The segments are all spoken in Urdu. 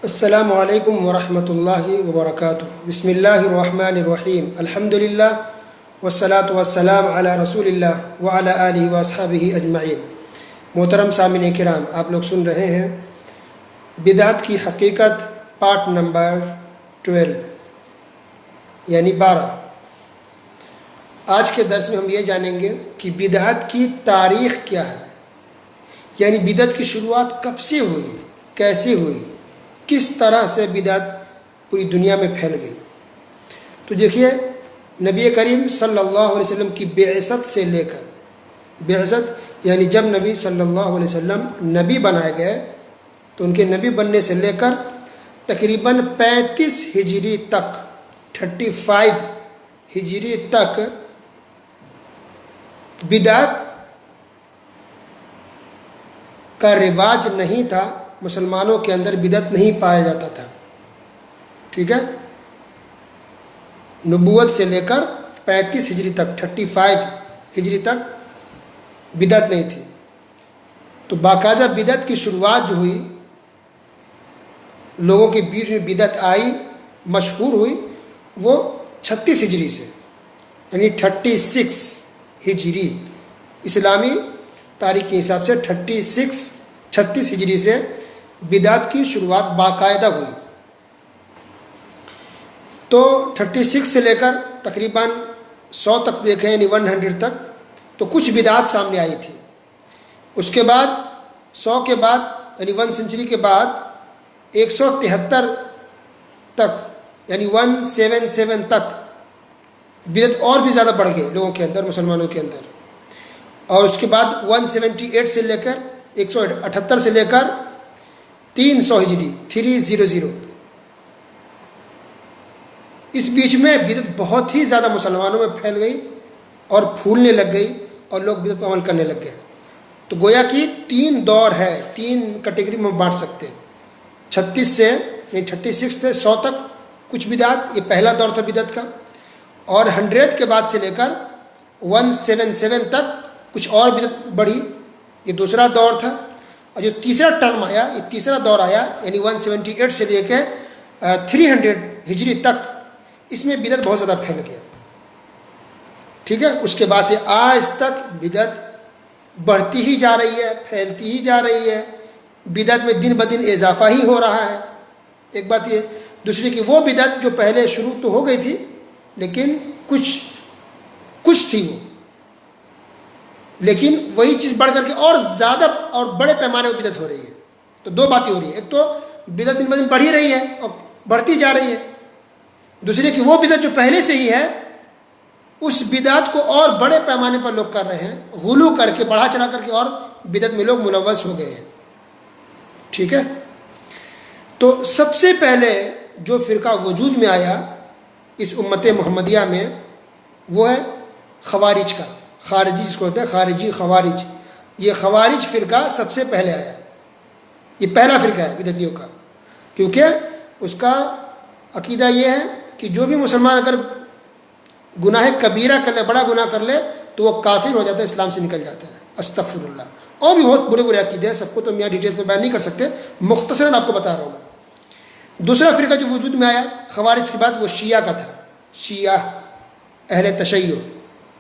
السلام علیکم ورحمۃ اللہ وبرکاتہ۔ بسم اللہ الرحمن الرحیم، الحمد للہ والصلاة والسلام علی رسول اللہ وعلی آلہ واصحابہ اجمعین۔ محترم سامعین کرام، آپ لوگ سن رہے ہیں بدعت کی حقیقت پارٹ نمبر 12 یعنی 12۔ آج کے درس میں ہم یہ جانیں گے کہ بدعت کی تاریخ کیا ہے، یعنی بدعت کی شروعات کب سے ہوئی، کیسے ہوئی، کس طرح سے بدعت پوری دنیا میں پھیل گئی۔ تو دیکھیے، نبی کریم صلی اللہ علیہ وسلم کی بعثت سے لے کر، بعثت یعنی جب نبی صلی اللہ علیہ وسلم نبی بنائے گئے تو ان کے نبی بننے سے لے کر تقریباً 35 ہجری تک، 35 ہجری تک بدعت کا رواج نہیں تھا، مسلمانوں کے اندر بدعت نہیں پایا جاتا تھا۔ ٹھیک ہے، نبوت سے لے کر 35 ہجری تک، 35 ہجری تک بدعت نہیں تھی۔ تو باقاعدہ بدعت کی شروعات جو ہوئی، لوگوں کے بیچ میں بدعت آئی، مشہور ہوئی، وہ 36 ہجری سے، یعنی 36 ہجری، اسلامی تاریخ کے حساب سے 36 ہجری سے بدعت کی شروعات باقاعدہ ہوئی۔ تو 36 سے لے کر تقریباً 100 تک دیکھیں، یعنی 100 تک تو کچھ بدعت سامنے آئی تھی۔ اس کے بعد 100 کے بعد، یعنی 1 سینچری کے بعد 173 تک، یعنی 177 تک بدعت اور بھی زیادہ بڑھ گئے لوگوں کے اندر، مسلمانوں کے اندر۔ اور اس کے بعد 178 سے لے کر 178 سے لے کر 300 ہجری 300، اس بیچ میں بدعت بہت ہی زیادہ مسلمانوں میں پھیل گئی اور پھولنے لگ گئی اور لوگ بدعت پر عمل کرنے لگ گئے۔ تو گویا کہ 3 دور ہے، 3 کیٹیگری میں بانٹ سکتے ہیں۔ 36 سے، یعنی 36 سے 100 تک کچھ بدعت، یہ پہلا دور تھا بدعت کا، اور 100 کے بعد سے لے کر 177 تک کچھ اور بدعت بڑھی، یہ دوسرا دور تھا۔ اور جو تیسرا ٹرم آیا، یہ تیسرا دور آیا، یعنی 178 سے لے کے 300 ہجری تک، اس میں بدعت بہت زیادہ پھیل گیا۔ ٹھیک ہے، اس کے بعد سے آج تک بدعت بڑھتی ہی جا رہی ہے، پھیلتی ہی جا رہی ہے، بدعت میں دن بدن اضافہ ہی ہو رہا ہے۔ ایک بات یہ، دوسری کہ وہ بدعت جو پہلے شروع تو ہو گئی تھی لیکن کچھ تھی وہ، لیکن وہی چیز بڑھ کر کے اور زیادہ اور بڑے پیمانے پر بدعت ہو رہی ہے۔ تو 2 باتیں ہو رہی ہیں، ایک تو بدعت دن بدن بڑھی رہی ہے اور بڑھتی جا رہی ہے، دوسری کہ وہ بدعت جو پہلے سے ہی ہے، اس بدعت کو اور بڑے پیمانے پر لوگ کر رہے ہیں، غلو کر کے، بڑھا چڑھا کر کے، اور بدعت میں لوگ ملوث ہو گئے ہیں۔ ٹھیک ہے، تو سب سے پہلے جو فرقہ وجود میں آیا اس امت محمدیہ میں، وہ ہے خوارج کا، خارجی جس کو ہوتا ہے خارجی، خوارج۔ یہ خوارج فرقہ سب سے پہلے آیا، یہ پہلا فرقہ ہے بدعتیوں کا، کیونکہ اس کا عقیدہ یہ ہے کہ جو بھی مسلمان اگر گناہ کبیرہ کر لے، بڑا گناہ کر لے، تو وہ کافر ہو جاتا ہے، اسلام سے نکل جاتا ہے، استغفر اللہ۔ اور بھی بہت برے برے عقیدے ہیں، سب کو تو میں ڈیٹیل میں بیان نہیں کر سکتے، مختصراً آپ کو بتا رہا ہوں میں۔ دوسرا فرقہ جو وجود میں آیا خوارج کے بعد، وہ شیعہ کا تھا، شیعہ اہل تشیع،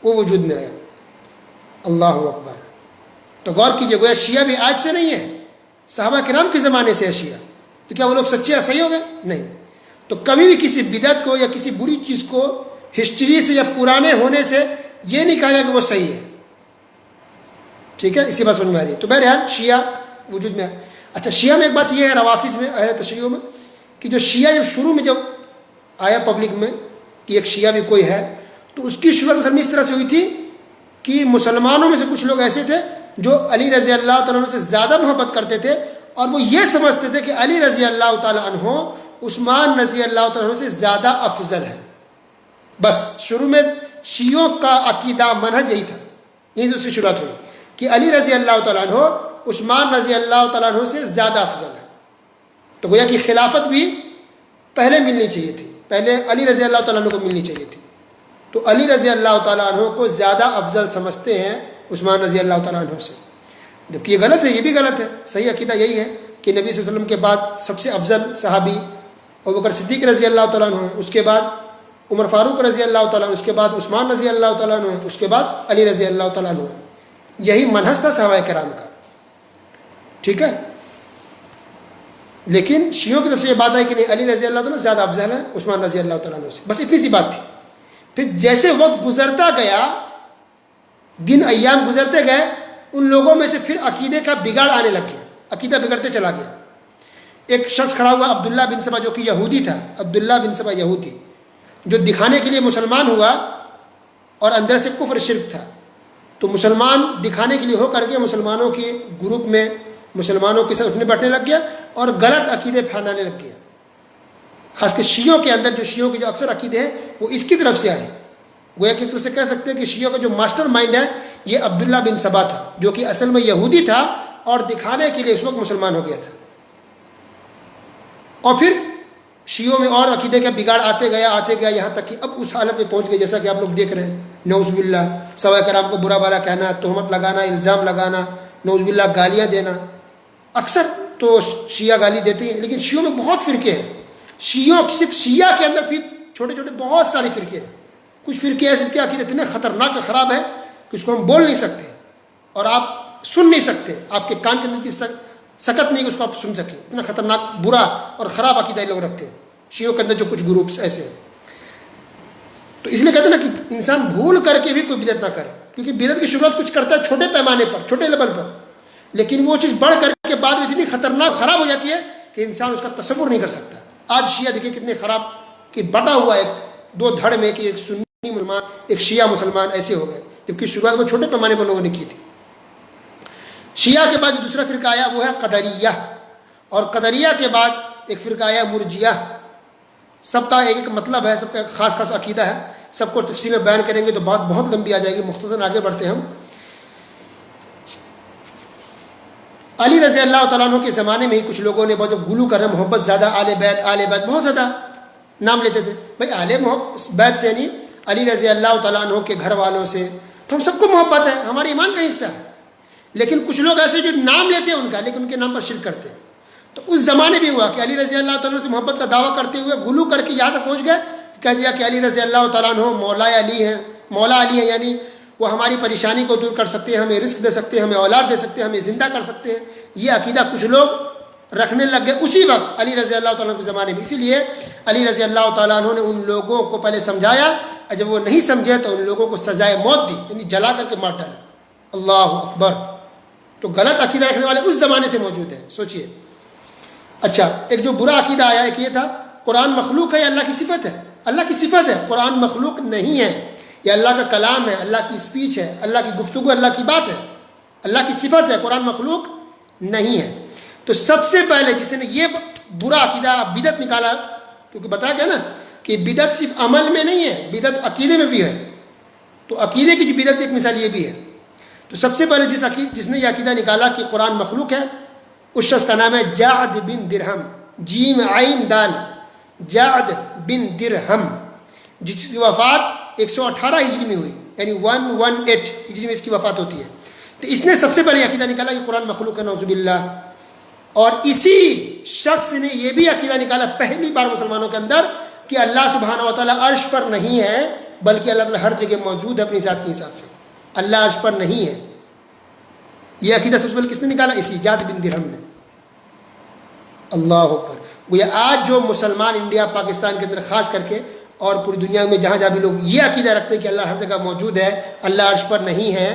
وہ وجود میں آیا۔ اللہ اکبر۔ تو غور کیجئے، گویا شیعہ بھی آج سے نہیں ہے، صحابہ کرام کے زمانے سے ہے شیعہ۔ تو کیا وہ لوگ سچے صحیح ہو گئے؟ نہیں۔ تو کبھی بھی کسی بدعت کو یا کسی بری چیز کو ہسٹری سے یا پرانے ہونے سے یہ نہیں کہا جائے کہ وہ صحیح ہے۔ ٹھیک ہے، اسی بات سمجھ میں آ رہی ہے۔ تو بہرحال شیعہ وجود میں ہے۔ اچھا، شیعہ میں ایک بات یہ ہے، روافظ میں، اہل تشیع میں، کہ جو شیعہ جب شروع میں جب آیا پبلک میں کہ ایک شیعہ بھی کوئی ہے، تو اس کی شروعات اصل میں اس طرح سے ہوئی تھی کہ مسلمانوں میں سے کچھ لوگ ایسے تھے جو علی رضی اللہ تعالیٰ عنہ سے زیادہ محبت کرتے تھے، اور وہ یہ سمجھتے تھے کہ علی رضی اللہ تعالیٰ عنہ عثمان رضی اللہ تعالیٰ عنہ سے زیادہ افضل ہے۔ بس شروع میں شیعوں کا عقیدہ، منہج یہی تھا، یہیں سے اس کی شروعات ہوئی کہ علی رضی اللہ تعالیٰ عنہ عثمان رضی اللہ تعالیٰ عنہ سے زیادہ افضل ہے۔ تو گویا کہ خلافت بھی پہلے ملنی چاہیے تھی، پہلے علی رضی اللہ تعالیٰ عنہ کو ملنی چاہیے تھی۔ تو علی رضی اللہ تعالیٰ عنہ کو زیادہ افضل سمجھتے ہیں عثمان رضی اللہ تعالیٰ عنہ سے، جبکہ یہ غلط ہے، یہ بھی غلط ہے۔ صحیح عقیدہ یہی ہے کہ نبی صلی اللہ علیہ وسلم کے بعد سب سے افضل صحابی ابوبکر صدیق رضی اللہ تعالیٰ عنہ ہیں، اس کے بعد عمر فاروق رضی اللہ تعالیٰ عنہ، اس کے بعد عثمان رضی اللہ تعالیٰ عنہ ہیں، اس کے بعد علی رضی اللہ تعالیٰ عنہ ہیں۔ یہی منہج تھا صحابہ کرام کا، ٹھیک ہے۔ لیکن شیعوں کی طرف سے یہ بات آئی کہ نہیں، علی رضی اللہ تعالیٰ زیادہ افضل ہے عثمان رضی اللہ تعالیٰ عنہ سے، بس اتنی سی بات تھی۔ پھر جیسے وقت گزرتا گیا، دن ایام گزرتے گئے، ان لوگوں میں سے پھر عقیدے کا بگاڑ آنے لگ گیا، عقیدہ بگڑتے چلا گیا۔ ایک شخص کھڑا ہوا عبداللہ بن سبا، جو کہ یہودی تھا، عبداللہ بن سبا یہودی، جو دکھانے کے لیے مسلمان ہوا اور اندر سے کفر شرک تھا۔ تو مسلمان دکھانے کے لیے ہو کر کے مسلمانوں کے گروپ میں مسلمانوں کے ساتھ اٹھنے بیٹھنے لگ گیا اور غلط عقیدے پھیلانے لگ گیا۔ خاص کر شیعوں کے اندر شیعوں کے جو اکثر عقیدے ہیں وہ اس کی طرف سے آئے۔ گویا کہ ایک طرح سے کہہ سکتے ہیں کہ شیعوں کا جو ماسٹر مائنڈ ہے یہ عبداللہ بن سبا تھا، جو کہ اصل میں یہودی تھا اور دکھانے کے لیے اس وقت مسلمان ہو گیا تھا۔ اور پھر شیعوں میں اور عقیدے کا بگاڑ آتے گیا یہاں تک کہ اب اس حالت میں پہنچ گئے جیسا کہ آپ لوگ دیکھ رہے ہیں، نعوذ باللہ صحابہ کرام کو برا بھلا کہنا، تہمت لگانا، الزام لگانا، نعوذ باللہ گالیاں دینا۔ اکثر تو شیعہ گالی دیتے ہیں، لیکن شیعوں میں بہت فرقے ہیں۔ شیعوں صرف شیعہ کے اندر پھر چھوٹے چھوٹے بہت سارے فرقے ہیں۔ کچھ فرقے ایسے کے عقیدے اتنے خطرناک اور خراب ہے کہ اس کو ہم بول نہیں سکتے اور آپ سن نہیں سکتے، آپ کے کان کے اندر کی سکت نہیں کہ اس کو آپ سن سکیں، اتنا خطرناک برا اور خراب عقیدہ لوگ رکھتے ہیں شیعوں کے اندر جو کچھ گروپس ایسے ہیں۔ تو اس لیے کہتے ہیں نا کہ انسان بھول کر کے بھی کوئی بدعت نہ کرے، کیونکہ بدعت کی شروعات کچھ کرتا ہے چھوٹے پیمانے پر، چھوٹے لیول پر، لیکن وہ چیز بڑھ کر کے بعد میں اتنی خطرناک خراب ہو جاتی ہے کہ انسان اس کا تصور نہیں کر سکتا۔ آج شیعہ دیکھیں کتنے خراب کہ بٹا ہوا ایک دو دھڑ میں کہ ایک سنی مسلمان ایک شیعہ مسلمان ایسے ہو گئے، جبکہ شروعات وہ چھوٹے پیمانے پر لوگوں نے کی تھی۔ شیعہ کے بعد جو دوسرا فرقہ آیا وہ ہے قدریہ، اور قدریہ کے بعد ایک فرقہ آیا مرجیہ۔ سب کا ایک ایک مطلب ہے، سب کا ایک خاص خاص عقیدہ ہے، سب کو تفصیل میں بیان کریں گے تو بات بہت لمبی آ جائے گی، مختصر آگے بڑھتے ہیں ہم۔ علی رضی اللہ تعالیٰ عنہ کے زمانے میں ہی کچھ لوگوں نے بہت جب گلو کر رہے محبت زیادہ، آل بیت بہت زیادہ نام لیتے تھے۔ بھائی آل بیت سے یعنی علی رضی اللہ تعالیٰ عنہ کے گھر والوں سے تو ہم سب کو محبت ہے، ہمارے ایمان کا حصہ ہے، لیکن کچھ لوگ ایسے جو نام لیتے ہیں ان کا لیکن ان کے نام پر شرک کرتے ہیں۔ تو اس زمانے بھی ہوا کہ علی رضی اللہ تعالیٰ عنہ سے محبت کا دعویٰ کرتے ہوئے گلو کر کے یہاں تک پہنچ گئے، کہہ دیا کہ علی رضی اللہ تعالیٰ عنہ مولا علی ہیں، یعنی وہ ہماری پریشانی کو دور کر سکتے ہیں، ہمیں رزق دے سکتے ہیں، ہمیں اولاد دے سکتے ہیں، ہمیں زندہ کر سکتے ہیں۔ یہ عقیدہ کچھ لوگ رکھنے لگ گئے اسی وقت علی رضی اللہ تعالیٰ عنہ کے زمانے میں۔ اسی لیے علی رضی اللہ تعالیٰ عنہ نے ان لوگوں کو پہلے سمجھایا، اور جب وہ نہیں سمجھے تو ان لوگوں کو سزائے موت دی، یعنی جلا کر کے مار ڈالا۔ اللہ اکبر۔ تو غلط عقیدہ رکھنے والے اس زمانے سے موجود ہیں، سوچئے۔ اچھا، ایک جو برا عقیدہ آیا ایک یہ تھا قرآن مخلوق ہے یا اللہ کی صفت ہے۔ اللہ کی صفت ہے، قرآن مخلوق نہیں ہے، یہ اللہ کا کلام ہے، اللہ کی اسپیچ ہے، اللہ کی گفتگو، اللہ کی بات ہے، اللہ کی صفت ہے، قرآن مخلوق نہیں ہے۔ تو سب سے پہلے جس نے یہ برا عقیدہ بدعت نکالا، کیونکہ بتایا گیا نا کہ بدعت صرف عمل میں نہیں ہے، بدعت عقیدے میں بھی ہے۔ تو عقیدے کی جو بدعت ایک مثال یہ بھی ہے۔ تو سب سے پہلے جس نے یہ عقیدہ نکالا کہ قرآن مخلوق ہے، اس شخص کا نام ہے جعد بن درہم، جیم عین دال، جعد بن درہم، جس کی وفات 118 ہجری میں ہوئی، یعنی 118 ہجری میں اس کی وفات ہوتی ہے۔ تو اس نے سب سے پہلے عقیدہ نکالا کہ قرآن مخلوق ہے، نعوذ باللہ۔ اور اسی شخص نے یہ بھی عقیدہ نکالا پہلی بار مسلمانوں کے اندر کہ اللہ سبحانہ و تعالیٰ عرش پر نہیں ہے، بلکہ اللہ تعالیٰ ہر جگہ موجود ہے اپنی ذات کے حساب سے، اللہ عرش پر نہیں ہے۔ یہ عقیدہ سب سے پہلے کس نے نکالا؟ اسی جعد بن درہم نے۔ اللہ اکبر۔ وہ آج جو مسلمان انڈیا پاکستان کے اندر خاص کر کے اور پوری دنیا میں جہاں جہاں بھی لوگ یہ عقیدہ رکھتے ہیں کہ اللہ ہر جگہ موجود ہے، اللہ عرش پر نہیں ہے،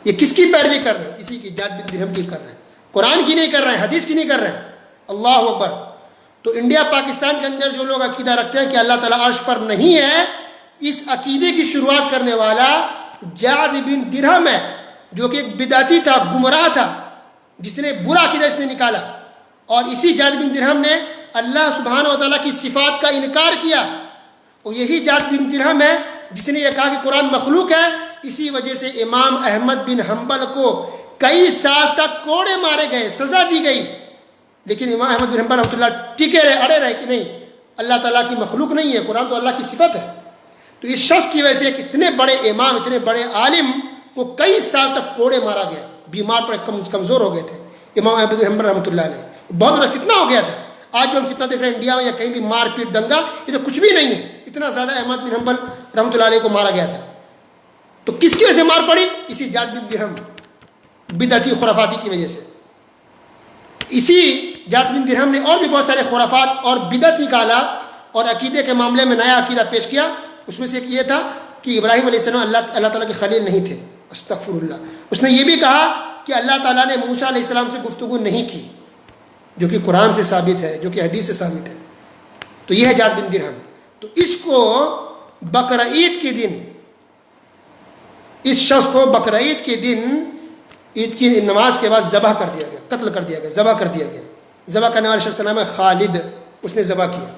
یہ کس کی پیروی کر رہے ہیں؟ اسی کی، جعد بن درہم کی کر رہے ہیں، قرآن کی نہیں کر رہے ہیں، حدیث کی نہیں کر رہے ہیں۔ اللہ اکبر۔ تو انڈیا پاکستان کے اندر جو لوگ عقیدہ رکھتے ہیں کہ اللہ تعالیٰ عرش پر نہیں ہے، اس عقیدے کی شروعات کرنے والا جعد بن درہم ہے، جو کہ ایک بدعتی تھا، گمراہ تھا، جس نے برا عقیدہ اس نے نکالا۔ اور اسی جعد بن درہم نے اللہ سبحانہ و تعالیٰ کی صفات کا انکار کیا، اور یہی جعد بن درہم ہے جس نے یہ کہا کہ قرآن مخلوق ہے۔ اسی وجہ سے امام احمد بن حنبل کو کئی سال تک کوڑے مارے گئے، سزا دی گئی، لیکن امام احمد بن حنبل رحمۃ اللہ ٹکے رہے، اڑے رہے کہ نہیں، اللہ تعالیٰ کی مخلوق نہیں ہے، قرآن تو اللہ کی صفت ہے۔ تو اس شخص کی وجہ سے ایک اتنے بڑے امام، اتنے بڑے عالم کو کئی سال تک کوڑے مارا گیا، بیمار پڑے، کمزور ہو گئے تھے، امام احمد بن حنبل رحمۃ اللہ علیہ. بہت بڑا فتنہ ہو گیا تھا. آج جو ہم فتنہ دیکھ رہے ہیں انڈیا میں یا کہیں بھی مار پیٹ دنگا, یہ تو کچھ بھی نہیں ہے. اتنا زیادہ احمد بن حنبل رحمۃ اللہ علیہ کو مارا گیا تھا. تو کس کی وجہ سے مار پڑی؟ اسی جعد بن درہم بدعتی خرافاتی کی وجہ سے. اسی جعد بن درہم نے اور بھی بہت سارے خرافات اور بدعت نکالا اور عقیدے کے معاملے میں نیا عقیدہ پیش کیا. اس میں سے ایک یہ تھا کہ ابراہیم علیہ السلام اللہ تعالیٰ کے خلیل نہیں تھے. استغفر اللہ. اس نے یہ بھی کہا کہ اللہ تعالیٰ نے موسیٰ علیہ السلام سے گفتگو نہیں کی, جو کہ قرآن سے ثابت ہے, جو کہ حدیث سے ثابت ہے. تو یہ ہے جعد بن درہم. تو اس کو بقرعید کے دن, اس شخص کو بقرعید کے دن عید کی نماز کے بعد ذبح کر دیا گیا, قتل کر دیا گیا, ذبح کر دیا گیا. ذبح کرنے والے شخص کا نام ہے خالد. اس نے ذبح کیا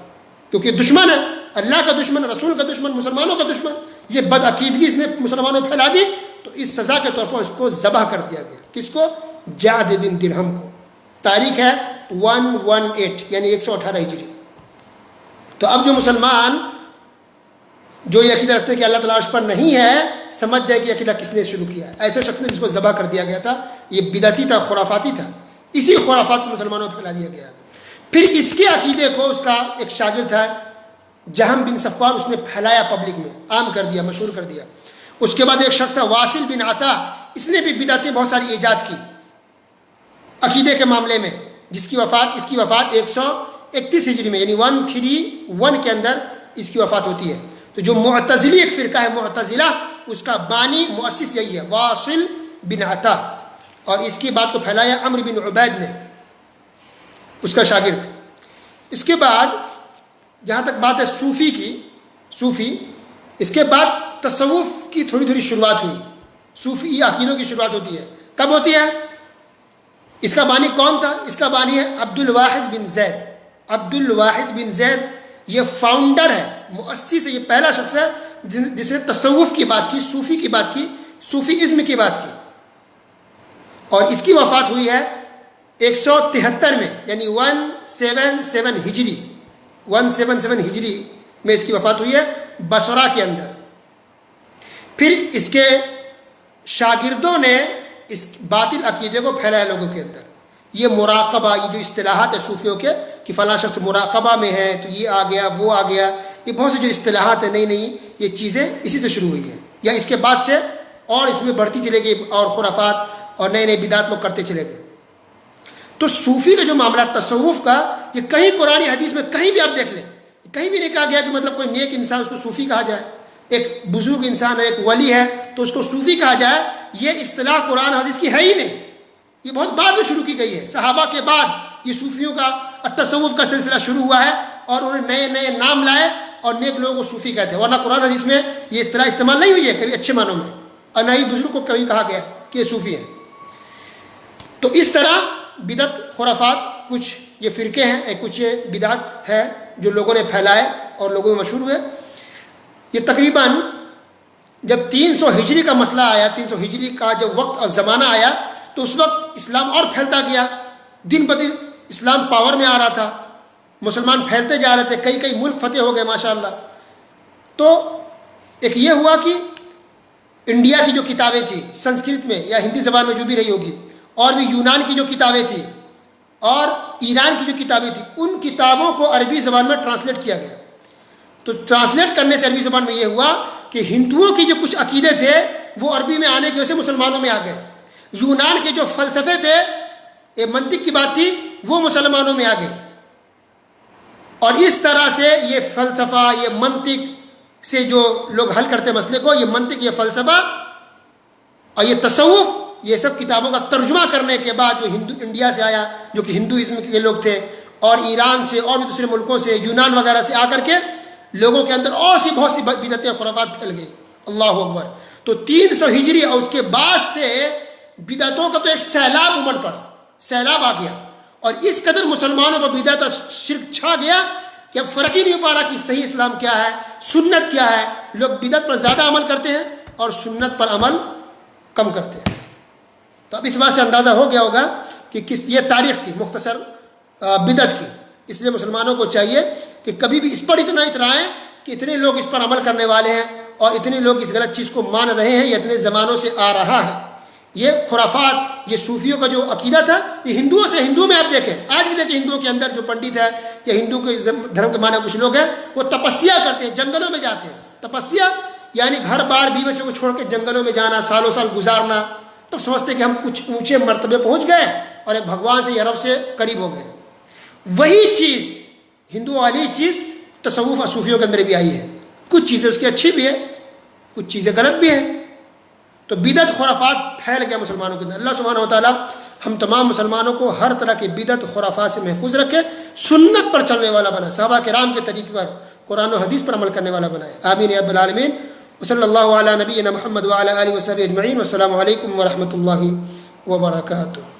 کیونکہ دشمن ہے, اللہ کا دشمن, رسول کا دشمن, مسلمانوں کا دشمن. یہ بدعقیدگی اس نے مسلمانوں میں پھیلا دی, تو اس سزا کے طور پر اس کو ذبح کر دیا گیا. کس کو؟ جعد بن درہم کو. تاریخ ہے 118 یعنی 118 ہجری. تو اب جو مسلمان جو یہ عقیدہ رکھتے ہیں کہ اللہ تعالیٰ عرش پر نہیں ہے, سمجھ جائے کہ عقیدہ کس نے شروع کیا. ایسے شخص نے جس کو ذبح کر دیا گیا تھا, یہ بدعتی تھا, خرافاتی تھا. اسی خرافات کو مسلمانوں میں پھیلا دیا گیا. پھر اس کے عقیدے کو اس کا ایک شاگرد ہے جہم بن صفوان, اس نے پھیلایا, پبلک میں عام کر دیا, مشہور کر دیا. اس کے بعد ایک شخص تھا واصل بن عطا, اس نے بھی بدعتیں بہت ساری ایجاد کی عقیدے کے معاملے میں, جس کی وفات, اس کی وفات 131 ہجری میں یعنی 131 کے اندر اس کی وفات ہوتی ہے. تو جو معتزلی ایک فرقہ ہے معتزلہ, اس کا بانی مؤسس یہی ہے واصل بن عطا, اور اس کی بات کو پھیلایا عمرو بن عبید نے, اس کا شاگرد. اس کے بعد جہاں تک بات ہے صوفی کی, صوفی, اس کے بعد تصوف کی تھوڑی تھوڑی شروعات ہوئی. صوفی عقیدوں کی شروعات ہوتی ہے. کب ہوتی ہے؟ اس کا بانی کون تھا؟ اس کا بانی ہے عبد الواحد بن زید. عبد الواحد بن زید یہ فاؤنڈر ہے, مؤسس ہے, یہ پہلا شخص ہے جس نے تصوف کی بات کی, صوفی کی بات کی, صوفی ازم کی بات کی. اور اس کی وفات ہوئی ہے 173 میں یعنی 177 ہجری, 177 ہجری میں اس کی وفات ہوئی ہے بصرہ کے اندر. پھر اس کے شاگردوں نے اس باطل عقیدے کو پھیلایا لوگوں کے اندر. یہ مراقبہ, یہ جو اصطلاحات ہے صوفیوں کے کہ فلاں شخص مراقبہ میں ہے تو یہ آ گیا, وہ آ گیا, یہ بہت سی جو اصطلاحات ہیں نئی نئی, یہ چیزیں اسی سے شروع ہوئی ہیں یا اس کے بعد سے اور اس میں بڑھتی چلے گئی, اور خرافات اور نئے نئے بدعات لوگ کرتے چلے گئے. تو صوفی کا جو معاملہ تصوف کا, یہ کہیں قرآن حدیث میں کہیں بھی آپ دیکھ لیں, کہیں بھی نہیں کہا گیا کہ مطلب کوئی نیک انسان اس کو صوفی کہا جائے, ایک بزرگ انسان ہے, ایک ولی ہے تو اس کو صوفی کہا جائے. یہ اصطلاح قرآن حدیث کی ہے ہی نہیں, یہ بہت بعد میں شروع کی گئی ہے. صحابہ کے بعد یہ صوفیوں کا تصوف کا سلسلہ شروع ہوا ہے, اور انہوں نے نئے نئے نام لائے اور نیک لوگوں کو صوفی کہتے ہیں. ورنہ قرآن حدیث میں یہ اصطلاح استعمال نہیں ہوئی ہے کبھی اچھے معنوں میں, اور نہ ہی بزرگ کو کبھی کہا گیا کہ یہ صوفی ہے. تو اس طرح بدعت خرافات کچھ یہ فرقے ہیں, کچھ یہ بدعت ہے جو لوگوں نے پھیلائے اور لوگوں میں مشہور ہوئے. یہ تقریباً جب 300 ہجری کا مسئلہ آیا, 300 ہجری کا جب وقت اور زمانہ آیا, تو اس وقت اسلام اور پھیلتا گیا. دن بدن اسلام پاور میں آ رہا تھا, مسلمان پھیلتے جا رہے تھے, کئی کئی ملک فتح ہو گئے ماشاءاللہ. تو ایک یہ ہوا کہ انڈیا کی جو کتابیں تھیں سنسکرت میں یا ہندی زبان میں جو بھی رہی ہوگی, اور بھی یونان کی جو کتابیں تھیں اور ایران کی جو کتابیں تھیں, ان کتابوں کو عربی زبان میں ٹرانسلیٹ کیا گیا. تو ٹرانسلیٹ کرنے سے عربی زبان میں یہ ہوا کہ ہندوؤں کی جو کچھ عقیدے تھے وہ عربی میں آنے کی وجہ سے مسلمانوں میں آ گئے. یونان کے جو فلسفے تھے, یہ منطق کی بات تھی, وہ مسلمانوں میں آ گئے. اور اس طرح سے یہ فلسفہ, یہ منطق سے جو لوگ حل کرتے مسئلے کو, یہ منطق, یہ فلسفہ اور یہ تصوف, یہ سب کتابوں کا ترجمہ کرنے کے بعد جو انڈیا سے آیا, جو کہ ہندوازم کے لوگ تھے, اور ایران سے اور بھی دوسرے ملکوں سے, یونان وغیرہ سے آ کر کے لوگوں کے اندر اور سی بہت سی بدعتیں خرافات پھیل گئی. اللہ اکبر. تو 300 ہجری اور اس کے بعد سے بدعتوں کا تو ایک سیلاب امڑ پڑا, سیلاب آ گیا, اور اس قدر مسلمانوں کو بدعت اور شرک چھا گیا کہ اب فرق ہی نہیں پا رہا کہ صحیح اسلام کیا ہے, سنت کیا ہے. لوگ بدعت پر زیادہ عمل کرتے ہیں اور سنت پر عمل کم کرتے ہیں. تو اب اس بات سے اندازہ ہو گیا ہوگا کہ یہ تاریخ تھی مختصر بدعت کی. اس لیے مسلمانوں کو چاہیے کہ کبھی بھی اس پر اتنا اترائیں کہ اتنے لوگ اس پر عمل کرنے والے ہیں اور اتنے لوگ اس غلط چیز کو مان رہے ہیں, یہ اتنے زمانوں سے آ رہا ہے. یہ خرافات, یہ صوفیوں کا جو عقیدہ تھا یہ ہندوؤں میں آپ دیکھیں، آج بھی دیکھیں ہندوؤں کے اندر جو پنڈت ہے یا ہندو کے دھرم کے معنی کچھ لوگ ہیں وہ تپسیا کرتے ہیں، جنگلوں میں جاتے ہیں. تپسیا یعنی گھر بار بیوی بچوں کو چھوڑ کے جنگلوں میں جانا، سالوں سال گزارنا، تب سمجھتے کہ ہم کچھ اونچے مرتبے پہنچ گئے اور بھگوان سے یا رب سے قریب ہو گئے. وہی چیز ہندو والی چیز تصوف اور صوفیوں کے اندر بھی آئی ہے. کچھ چیزیں اس کی اچھی بھی ہے، کچھ چیزیں غلط بھی ہیں. تو بدعت خرافات پھیل گیا مسلمانوں کے اندر. اللہ سبحانہ و تعالیٰ ہم تمام مسلمانوں کو ہر طرح کی بدعت خرافات سے محفوظ رکھے، سنت پر چلنے والا بنا، صحابہ کرام کے طریقے پر قرآن و حدیث پر عمل کرنے والا بنائے. آمین یا رب العالمین. وصلی اللہ علی نبینا محمد وعلی آلہ وصحبہ اجمعین. والسلام علیکم ورحمۃ اللہ وبرکاتہ.